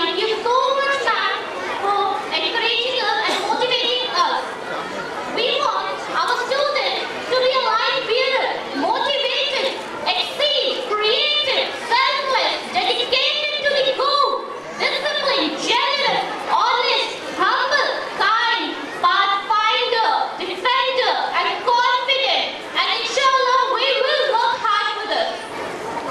Thank you so much, ma'am, for encouraging us and motivating us. We want our students to be a light bearer, motivated, exceed, creative, selfless, dedicated to the goal, disciplined, generous, honest, humble, kind, pathfinder, defender, and confident. And inshallah, we will work hard for this.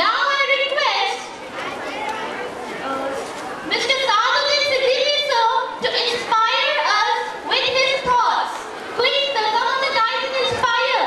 Now I request Mr. Saduddin Siddiqui sir to inspire us with his thoughts. Please welcome on the dais and inspire.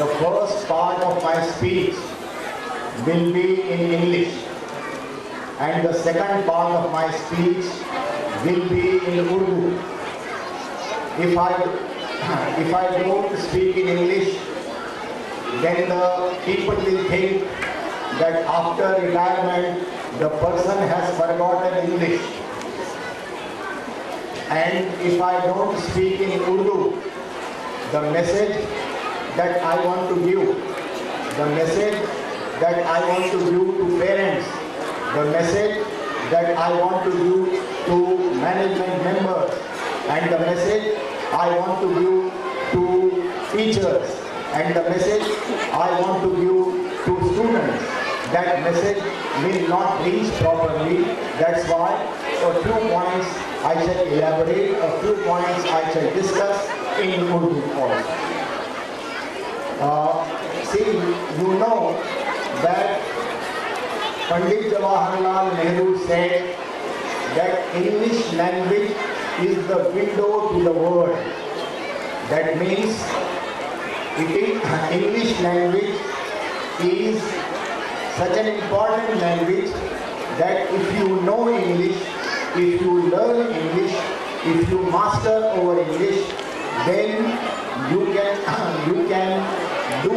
The first part of my speech will be in English and the second part of my speech will be in Urdu. If I don't speak in English, then the people will think that after retirement the person has forgotten English. And if I don't speak in Urdu, the message that I want to give, the message that I want to give to parents, the message that I want to give to management members, and the message I want to give to teachers, and the message I want to give to students, that message will not reach properly. That's why a few points I shall elaborate, a few points I shall discuss in Urdu also. See, you know that Pandit Jawaharlal Nehru said that English language is the window to the world. That means English language is such an important language that if you know English, if you learn English, if you master over English, then you can do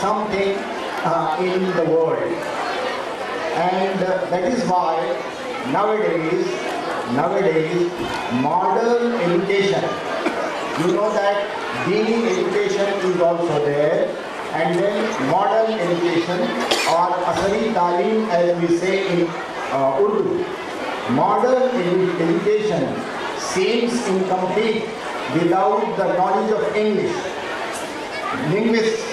something in the world. And that is why nowadays modern education, you know that Dini education is also there, and then modern education or Asari Talim as we say in Urdu. Modern education seems incomplete without the knowledge of English. Linguists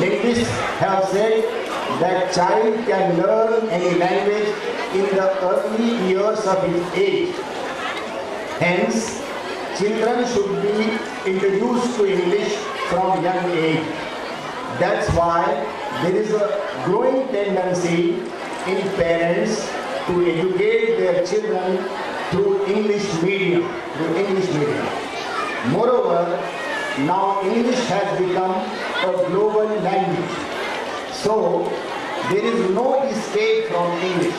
Linguists have said that child can learn any language in the early years of his age. Hence, children should be introduced to English from young age. That's why there is a growing tendency in parents to educate their children through English medium. Moreover, now English has become a global language. So, there is no escape from English.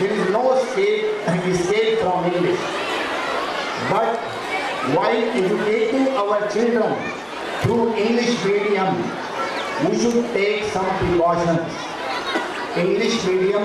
There is no escape from English. But while educating our children through English medium, we should take some precautions. English medium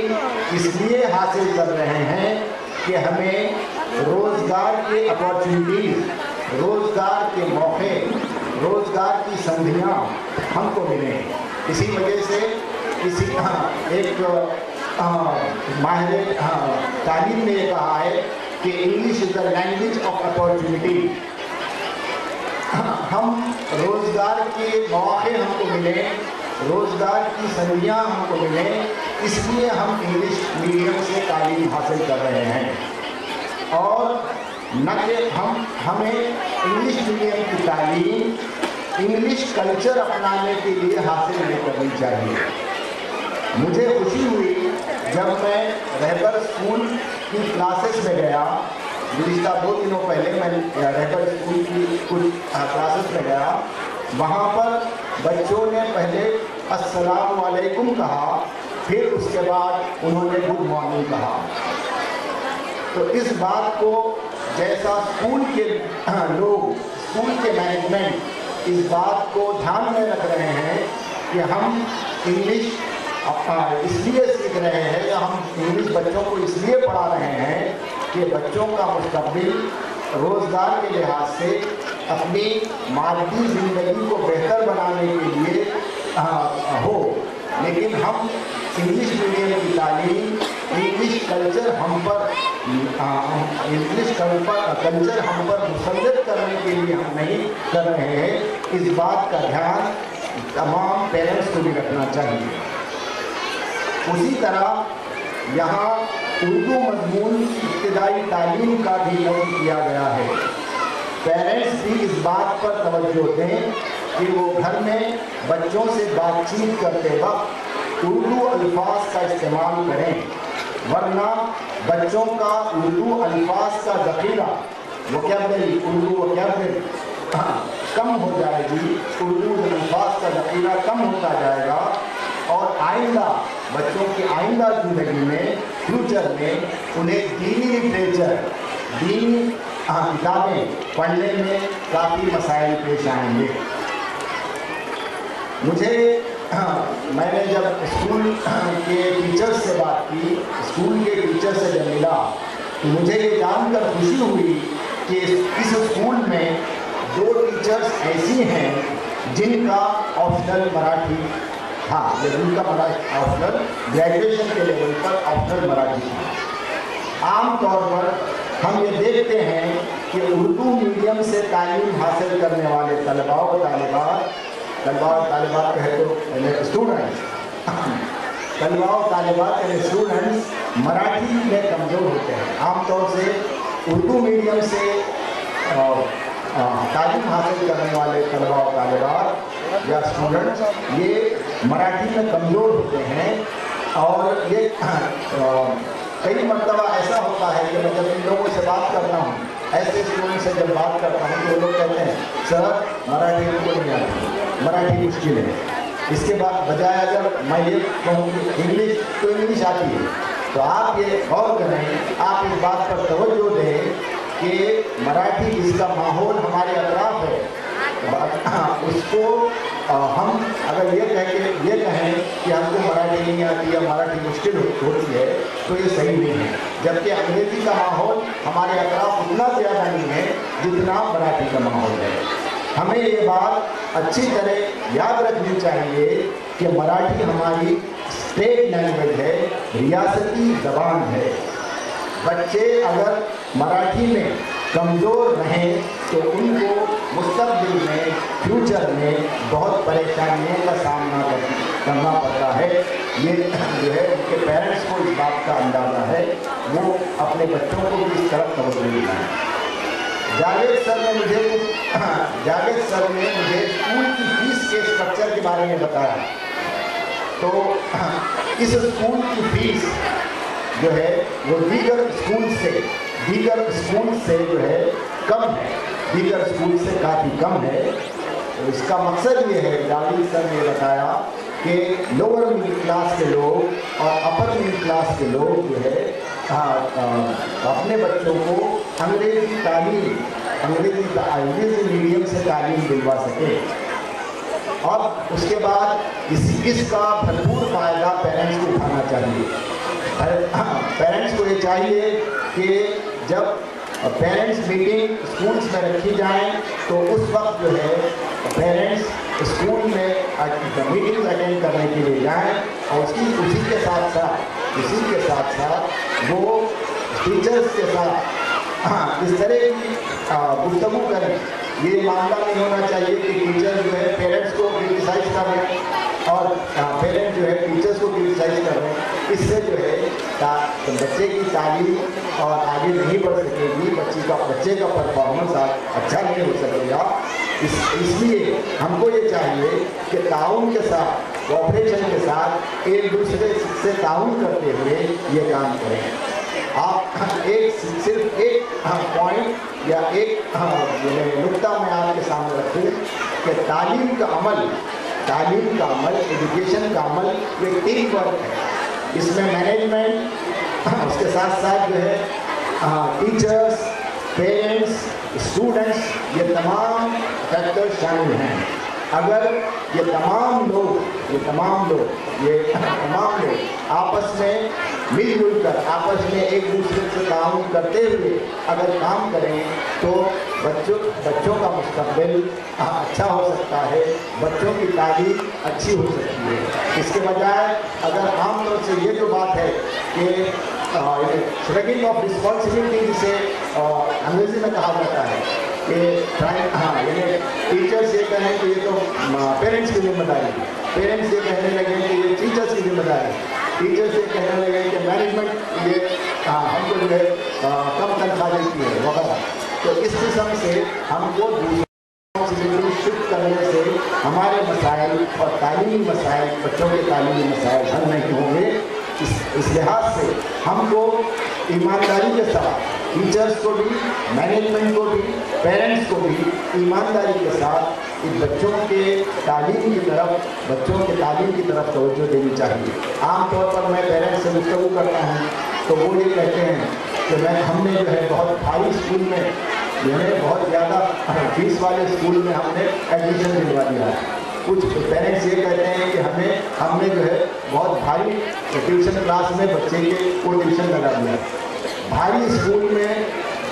تعلیم اس لیے حاصل کر رہے ہیں کہ ہمیں روزگار کے اپارچونیٹیز، روزگار کے موقع، روزگار کی سندھیاں ہم کو ملیں۔ اسی وجہ سے ایک ماہر تعلیم نے یہ کہا ہے کہ English is the language of opportunity. ہم روزگار کے مواقع ہم کو ملیں، روزگار کی سندھیاں ہم کو ملیں، اس لیے ہم انگلش میڈیم سے تعلیم حاصل کر رہے ہیں، اور نہ کہ ہمیں انگلش میڈیم کی تعلیم انگلش کلچر اپنانے کے لیے حاصل نہیں کرنی چاہیے۔ مجھے خوشی ہوئی جب میں رہبر اسکول کی کلاسز میں گیا، گزشتہ 2 دنوں پہلے میں رہبر اسکول کی کچھ کلاسز میں گیا، وہاں پر بچوں نے پہلے السلام علیکم کہا، پھر اس کے بعد انہوں نے گڈ مارننگ کہا۔ تو اس بات کو جیسا اسکول کے لوگ، اسکول کے مینجمنٹ اس بات کو دھیان میں رکھ رہے ہیں کہ ہم انگلش اس لیے سیکھ رہے ہیں یا ہم انگلش بچوں کو اس لیے پڑھا رہے ہیں کہ بچوں کا مستقبل روزگار کے لحاظ سے اپنی مادی زندگی کو بہتر بنانے کے لیے ہو، لیکن ہم انگلش میڈیم کی تعلیم، انگلش کلچر ہم پر مسلط کرنے کے لیے ہم نہیں کر رہے ہیں۔ اس بات کا دھیان تمام پیرنٹس کو بھی رکھنا چاہیے۔ اسی طرح یہاں اردو مضمون کی ابتدائی تعلیم کا بھی نوٹ کیا گیا ہے۔ پیرنٹس بھی اس بات پر توجہ دیں کہ وہ گھر میں بچوں سے بات چیت کرتے وقت اردو الفاظ کا استعمال کریں، ورنہ بچوں کا اردو الفاظ کا ذخیرہ، ووکیبلری، اردو ووکیبلری کم ہو جائے گی، اردو الفاظ کا ذخیرہ کم ہوتا جائے گا، اور آئندہ بچوں کی آئندہ زندگی میں، فیوچر میں انہیں دینی لٹریچر، دینی کتابیں پڑھنے میں کافی مسائل پیش آئیں گے۔ میں نے جب اسکول کے ٹیچر سے بات کی، اسکول کے ٹیچر سے جب ملا، تو مجھے یہ جان کر خوشی ہوئی کہ اس اسکول میں 2 ٹیچرز ایسی ہیں جن کا آپشنل مراٹھی تھا، جن کا آپشنل گریجویشن کے لیول پر آپشنل مراٹھی تھا۔ عام طور پر ہم یہ دیکھتے ہیں کہ اردو میڈیم سے تعلیم حاصل کرنے والے طلباء و طالبات کہے تو اسٹوڈنٹس، طلباء و طالبات یعنی اسٹوڈنٹس مراٹھی میں کمزور ہوتے ہیں۔ عام طور سے اردو میڈیم سے تعلیم حاصل کرنے والے طلباء و طالبات یا اسٹوڈنٹس یہ مراٹھی میں کمزور ہوتے ہیں، اور یہ کئی مرتبہ ایسا ہوتا ہے کہ میں جب ان لوگوں سے بات کرتا ہوں، ایسے اسٹوڈنٹ سے جب بات کرتا ہوں تو وہ لوگ کہتے ہیں سر مراٹھی ان کو نہیں آتی، مراٹھی مشکل ہے۔ اس کے بعد بجائے اگر میں یہ کہوں کہ انگلش تو انگلش آتی ہے، تو آپ یہ غور کریں، آپ اس بات پر توجہ دیں کہ مراٹھی جس کا ماحول ہمارے اطراف ہے، اس کو ہم اگر یہ کہیں کہ ہم کو مراٹھی نہیں آتی یا مراٹھی مشکل ہوتی ہے تو یہ صحیح نہیں ہے، جبکہ انگریزی کا ماحول ہمارے اطراف اتنا زیادہ نہیں ہے جتنا مراٹھی کا ماحول ہے۔ ہمیں یہ بات اچھی طرح یاد رکھنی چاہیے کہ مراٹھی ہماری اسٹیٹ لینگویج ہے، ریاستی زبان ہے۔ بچے اگر مراٹھی میں کمزور رہیں تو ان کو مستقبل میں، فیوچر میں بہت پریشانیوں کا سامنا کرنا پڑتا ہے۔ یہ جو ہے ان کے پیرنٹس کو اس بات کا اندازہ ہے، وہ اپنے بچوں کو بھی اس طرف توجہ دینا ہے۔ جاوید سر نے مجھے اسکول کی فیس کے اسٹرکچر کے بارے میں بتایا، تو اس اسکول کی فیس جو ہے وہ دیگر اسکول سے جو ہے کم ہے، دیگر اسکول سے کافی کم ہے۔ اس کا مقصد یہ ہے، جاوید سر نے بتایا کہ لوور مڈل کلاس کے لوگ اور اپر مڈل کلاس کے لوگ جو ہے اپنے بچوں کو انگریزی میڈیم سے تعلیم دلوا سکے، اور اس کے بعد اس کا بھرپور فائدہ پیرنٹس کو اٹھانا چاہیے۔ پیرنٹس کو یہ چاہیے کہ جب پیرنٹس میٹنگ اسکولس میں رکھی جائیں تو اس وقت جو ہے پیرنٹس اسکول میں میٹنگ اٹینڈ کرنے کے لیے جائیں، اور اسی کے ساتھ ساتھ وہ ٹیچرس کے ساتھ اس طرح کی گفتگو کریں. یہ معاملہ نہیں ہونا چاہیے کہ ٹیچر جو ہے پیرنٹس کو کرٹیسائز کر رہے ہیں اور پیرنٹ جو ہے ٹیچرس کو کرٹیسائز کر رہے ہیں. اس سے جو ہے بچے کی تعلیم اور آگے نہیں بڑھ سکے گی، بچے کا پرفارمنس اچھا نہیں ہو سکے گا. اس لیے ہم کو یہ چاہیے کہ تعاون کے ساتھ، کوآپریشن کے ساتھ ایک دوسرے سے تعاون کرتے ہوئے یہ کام کریں. آپ صرف ایک پوائنٹ یا ایک نقطہ میں آپ کے سامنے رکھوں کہ تعلیم کا عمل، ایجوکیشن کا عمل یہ ٹیم ورک ہے. اس میں مینجمنٹ، اس کے ساتھ ساتھ جو ہے ٹیچرس، پیرنٹس، اسٹوڈنٹس، یہ تمام فیکٹر شامل ہیں. اگر یہ تمام لوگ آپس میں مل جل کر، آپس میں ایک دوسرے سے تعاون کرتے ہوئے اگر کام کریں تو بچوں کا مستقبل اچھا ہو سکتا ہے، بچوں کی تعلیم اچھی ہو سکتی ہے. اس کے بجائے اگر عام طور سے یہ جو بات ہے کہ شرگنگ آف رسپانسبلٹی جسے انگریزی میں کہا جاتا ہے کہ یعنی ٹیچرس یہ کہیں کہ یہ تو پیرنٹس کی ذمہ داری ہے، پیرنٹس یہ کہنے لگے کہ یہ ٹیچرس کی ذمہ داری ہے، ٹیچرس یہ کہنے لگے کہ مینجمنٹ یہ ہم کو جو ہے کم تنخواہ دیتی ہے وغیرہ. تو اس قسم سے ہم کو شفٹ کرنے سے ہمارے مسائل اور تعلیمی مسائل، بچوں کے تعلیمی مسائل حل نہیں ہوں گے. اس لحاظ سے ہم کو ایمانداری کے ساتھ ٹیچرس کو بھی، مینجمنٹ کو بھی، پیرنٹس کو بھی ایمانداری کے ساتھ ان بچوں کے تعلیم کی طرف توجہ دینی چاہیے. عام طور پر میں پیرنٹس سے گفتگو کرتا ہوں تو وہ یہ کہتے ہیں کہ ہم نے جو ہے بہت بھاری اسکول میں، یعنی بہت زیادہ فیس والے اسکول میں ہم نے ایڈمیشن دلوا دیا ہے. کچھ پیرنٹس یہ کہتے ہیں کہ ہم نے جو ہے بہت بھاری ٹیوشن کلاس میں بچے کے کو ٹیوشن لگا دیا. بھاری اسکول میں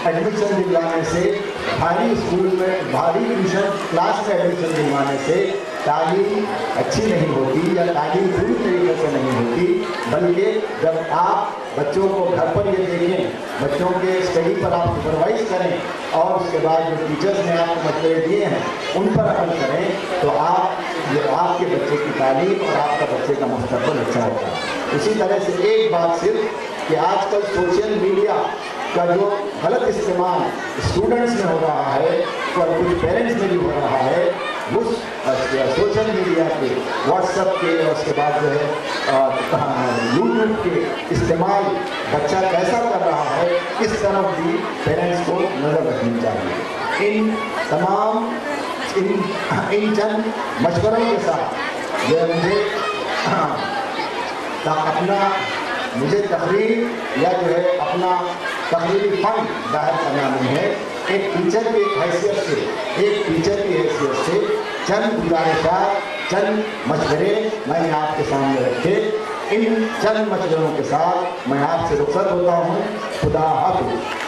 ایڈمیشن دلوانے سے، بھاری ٹیوشن کلاس میں ایڈمیشن دلوانے سے تعلیم اچھی نہیں ہوتی یا تعلیم پوری طریقے سے نہیں ہوتی. بلکہ جب آپ بچوں کو گھر پر یہ دیکھیں، بچوں کے اسٹڈی پر آپ سپروائز کریں اور اس کے بعد جو ٹیچرز نے آپ کو مشورے دیے ہیں ان پر عمل کریں تو آپ کے بچے کی تعلیم اور آپ کا بچے کا مستقبل اچھا ہوگا. اسی طرح سے ایک بات صرف کہ آج کل سوشل میڈیا کا جو غلط استعمال اسٹوڈنٹس میں ہو رہا ہے اور کچھ پیرنٹس میں بھی ہو رہا ہے، اس سوشل میڈیا کے، واٹس ایپ کے اور اس کے بعد جو ہے یوٹیوب کے استعمال بچہ کیسا کر رہا ہے اس طرف بھی پیرنٹس کو نظر رکھنی چاہیے. ان تمام چند مشوروں کے ساتھ مجھے تقریر یا جو ہے اپنا تقریری فن ظاہر کرنا نہیں ہے. ایک ٹیچر کی حیثیت سے چند گزارشات، چند مشورے میں نے آپ کے سامنے رکھے. ان چند مشوروں کے ساتھ میں آپ سے رخصت ہوتا ہوں. خدا حافظ.